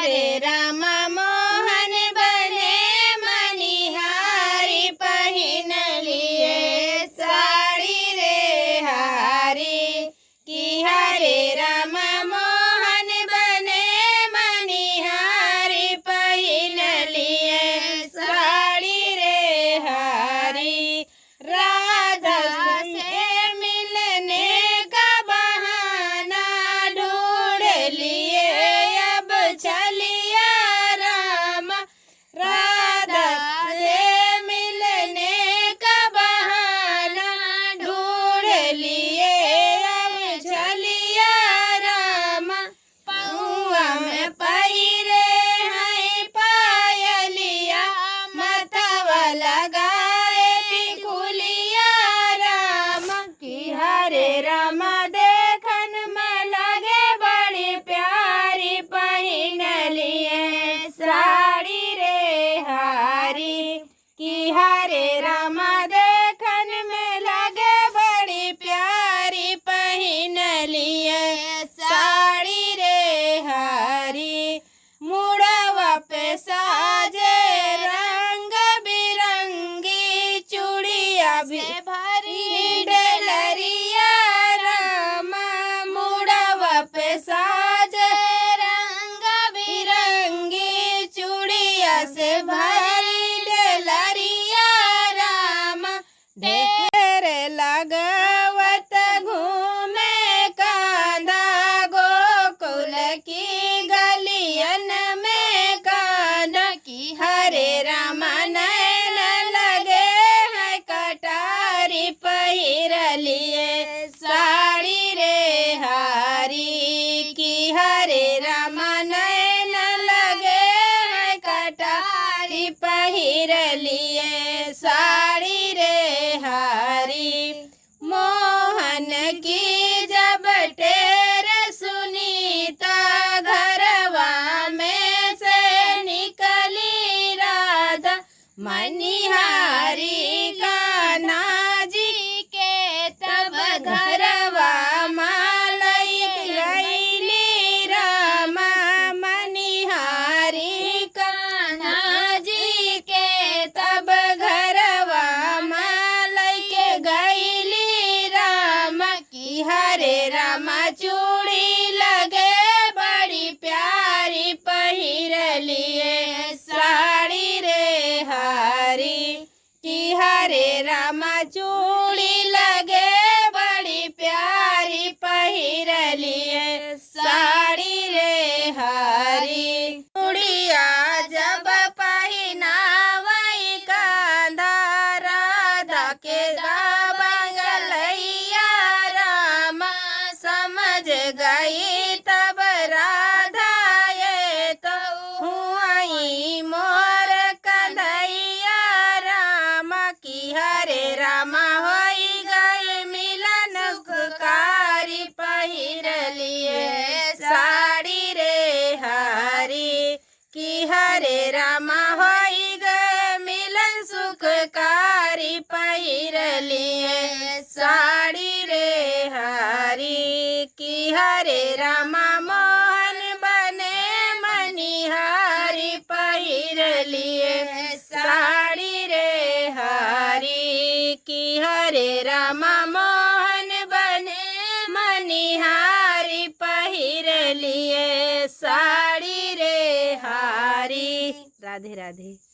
हरे राम मोहन बने मनिहारी पहिन लिए साड़ी रे हारी कि हरे राम मोहन बने मनिहारी पहिन लिए साड़ी रे हारी। राधा से मिलने का बहाना ढूंढ लिए अब चलिया राम। राधा से मिलने का बहाना ढूंढ लिए अब चलिया राम। पौआ में पैरे हैं पायलिया मथवा लगाए टिकुलिया राम कि हरे राम देखन में लगे बड़ी प्यारी पहिन लिए साड़ी रे हारी कि हरे राम देखन में लगे बड़ी प्यारी पहिन लिए साड़ी रे हारी। मुड़वा पे साजे रंग बिरंगी चूड़िया भी भरी डलरिया राम। मुड़वा पे साजे रंग बिरंगी चूड़िया से भरी डलरिया राम। ढेर लगवत घूमे कांदा गोकुल की गलियन में कांदा कि हरे राम नैन लगे हैं कटारी पहिर लिए साड़ी रे हारी कि हरे राम नैन लगे हैं कटारी पहिर लिए साड़ी रे हारी। मोहन की जब टेर सुनीता घरवा में से निकली राधा मनिहारी कान्हा जी के तब घरवा मालई गईली राम। मनिहारी कान्हा जी के तब घरवा मालई के गईली राम कि हरे राम चूड़ी लगे बड़ी प्यारी पहिर लिए साड़ी रे हारी कि हरे राम चूड़ी लगे बड़ी प्यारी पहिर लिए साड़ी रे हारी। चूड़िया जब पहिनावई कांधा राधा के बंगलैया राम समझ गई तब राधा ये तो हुआई मोर कन्हैया राम कि हरे राम होई गई मिलन सुखकारी पहिर लिए साड़ी रे हारी कि हरे राम होई गए मिलन सुखकारी पहिर लिए साड़ी रे हारी कि हरे राम मोहन बने मनिहारी पहिर लिए साड़ी रे हारी कि हरे राम मोहन बने मनिहारी पहिर लिए साड़ी रे हारी। राधे राधे।